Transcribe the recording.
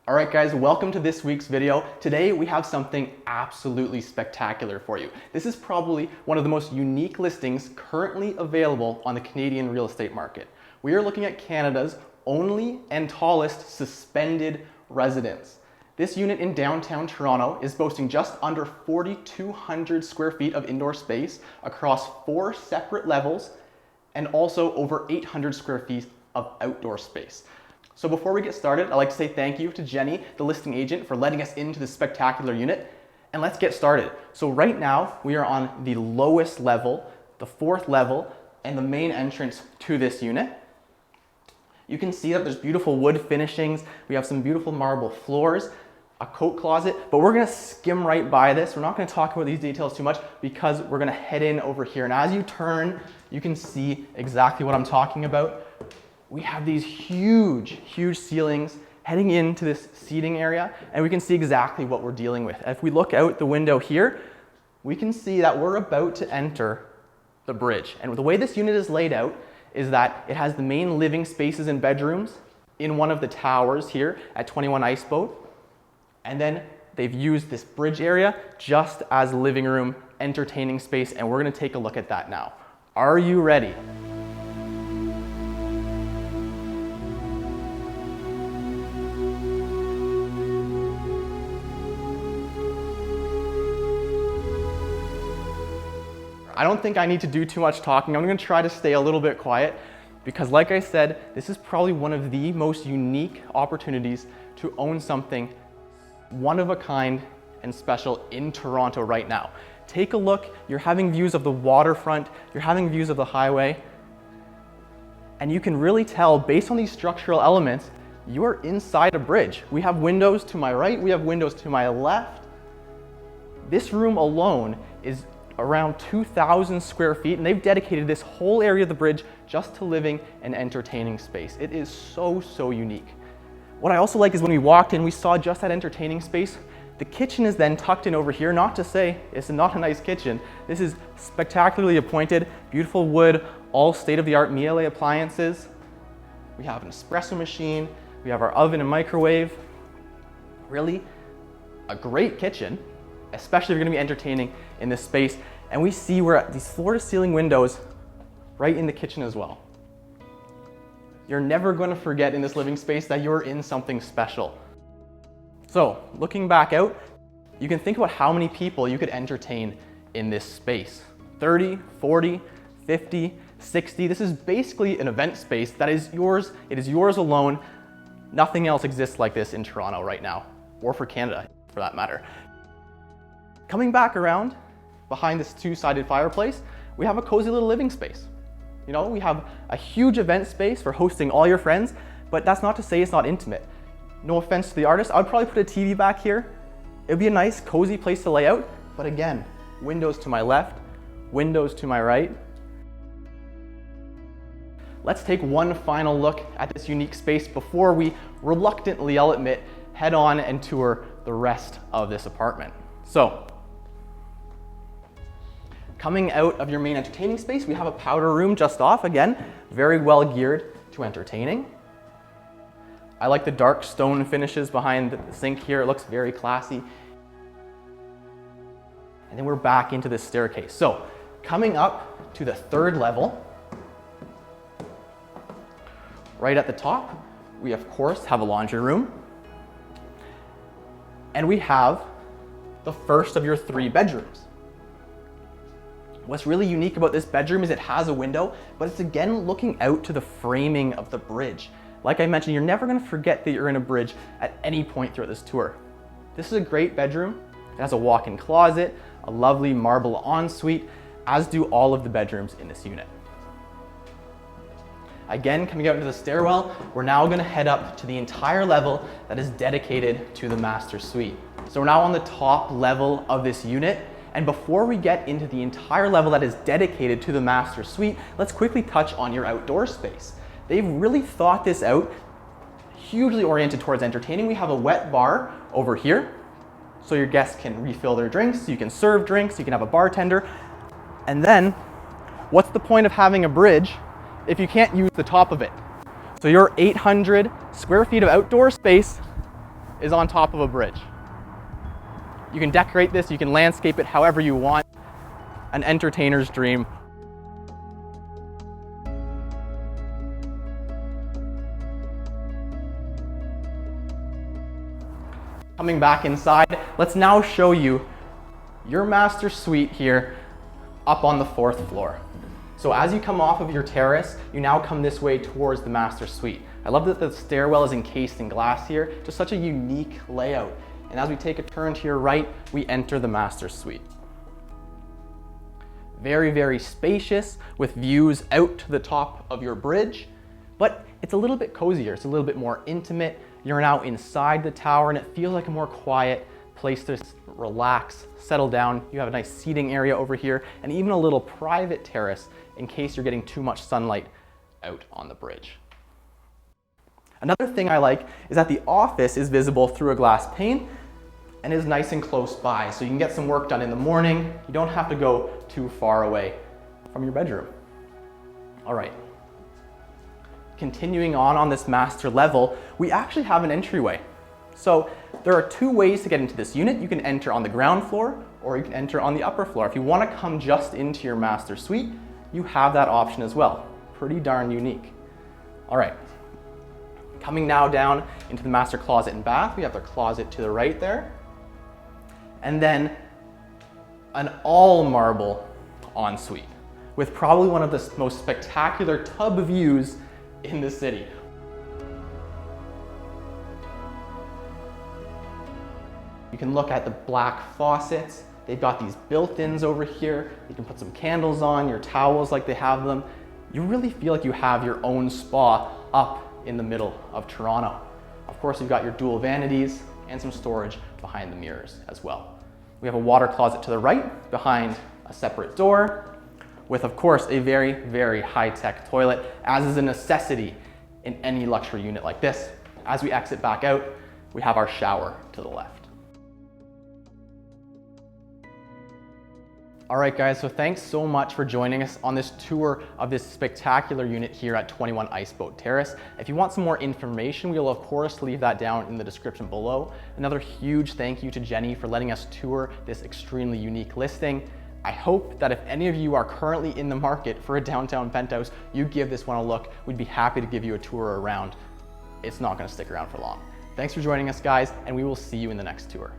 All right guys, welcome to this week's video. Today we have something absolutely spectacular for you. This is probably one of the most unique listings currently available on the Canadian real estate market. We are looking at Canada's only and tallest suspended residence. This unit in downtown Toronto is boasting just under 4,200 square feet of indoor space across 4 separate levels and also over 800 square feet of outdoor space. So before we get started, I'd like to say thank you to Jenny, the listing agent, for letting us into this spectacular unit. And let's get started. So right now, we are on the lowest level, the 4th level, and the main entrance to this unit. You can see that there's beautiful wood finishings. We have some beautiful marble floors, a coat closet, but we're gonna skim right by this. We're not gonna talk about these details too much because we're gonna head in over here. And as you turn, you can see exactly what I'm talking about. We have these huge ceilings heading into this seating area, and we can see exactly what we're dealing with. If we look out the window here, we can see that we're about to enter the bridge. And the way this unit is laid out is that it has the main living spaces and bedrooms in one of the towers here at 21 Iceboat. And then they've used this bridge area just as living room, entertaining space, and we're gonna take a look at that now. Are you ready? I don't think I need to do too much talking. I'm gonna try to stay a little bit quiet because like I said, this is probably one of the most unique opportunities to own something one of a kind and special in Toronto right now. Take a look, you're having views of the waterfront, you're having views of the highway, and you can really tell based on these structural elements, you are inside a bridge. We have windows to my right, we have windows to my left. This room alone is around 2,000 square feet, and they've dedicated this whole area of the bridge just to living and entertaining space. It is so unique. What I also like is when we walked in, we saw just that entertaining space. The kitchen is then tucked in over here, not to say it's not a nice kitchen. This is spectacularly appointed, beautiful wood, all state-of-the-art Miele appliances. We have an espresso machine, we have our oven and microwave. Really a great kitchen, especially if you're gonna be entertaining in this space. And we see we're at these floor-to-ceiling windows right in the kitchen as well. You're never gonna forget in this living space that you're in something special. So looking back out, you can think about how many people you could entertain in this space. 30, 40, 50, 60. This is basically an event space that is yours. It is yours alone. Nothing else exists like this in Toronto right now, or for Canada for that matter. Coming back around behind this 2-sided fireplace, we have a cozy little living space. You know, we have a huge event space for hosting all your friends, but that's not to say it's not intimate. No offense to the artist, I would probably put a TV back here. It would be a nice, cozy place to lay out, but again, windows to my left, windows to my right. Let's take one final look at this unique space before we reluctantly, I'll admit, head on and tour the rest of this apartment. So, coming out of your main entertaining space, we have a powder room just off, again, very well geared to entertaining. I like the dark stone finishes behind the sink here. It looks very classy. And then we're back into this staircase. So coming up to the 3rd level, right at the top, we of course have a laundry room. And we have the first of your 3 bedrooms. What's really unique about this bedroom is it has a window, but it's again looking out to the framing of the bridge. Like I mentioned, you're never gonna forget that you're in a bridge at any point throughout this tour. This is a great bedroom. It has a walk-in closet, a lovely marble ensuite, as do all of the bedrooms in this unit. Again, coming out into the stairwell, we're now gonna head up to the entire level that is dedicated to the master suite. So we're now on the top level of this unit. And before we get into the entire level that is dedicated to the master suite, let's quickly touch on your outdoor space. They've really thought this out, hugely oriented towards entertaining. We have a wet bar over here, so your guests can refill their drinks, you can serve drinks, you can have a bartender. And then, what's the point of having a bridge if you can't use the top of it? So your 800 square feet of outdoor space is on top of a bridge. You can decorate this, you can landscape it however you want. An entertainer's dream. Coming back inside, let's now show you your master suite here up on the 4th floor. So as you come off of your terrace, you now come this way towards the master suite. I love that the stairwell is encased in glass here, just such a unique layout. And as we take a turn to your right, we enter the master suite. Very, very spacious with views out to the top of your bridge, but it's a little bit cozier. It's a little bit more intimate. You're now inside the tower and it feels like a more quiet place to relax, settle down. You have a nice seating area over here and even a little private terrace in case you're getting too much sunlight out on the bridge. Another thing I like is that the office is visible through a glass pane and is nice and close by, so you can get some work done in the morning. You don't have to go too far away from your bedroom. All right. Continuing on this master level, we actually have an entryway. So there are 2 ways to get into this unit. You can enter on the ground floor or you can enter on the upper floor. If you want to come just into your master suite, you have that option as well. Pretty darn unique. All right. Coming now down into the master closet and bath, we have the closet to the right there. And then an all marble ensuite with probably one of the most spectacular tub views in the city. You can look at the black faucets. They've got these built-ins over here. You can put some candles on, your towels like they have them. You really feel like you have your own spa up in the middle of Toronto. Of course, you've got your dual vanities and some storage behind the mirrors as well. We have a water closet to the right behind a separate door with, of course, a very, very high-tech toilet, as is a necessity in any luxury unit like this. As we exit back out, we have our shower to the left. All right, guys, so thanks so much for joining us on this tour of this spectacular unit here at 21 Iceboat Terrace. If you want some more information, we'll of course leave that down in the description below. Another huge thank you to Jenny for letting us tour this extremely unique listing. I hope that if any of you are currently in the market for a downtown penthouse, you give this one a look. We'd be happy to give you a tour around. It's not gonna stick around for long. Thanks for joining us, guys, and we will see you in the next tour.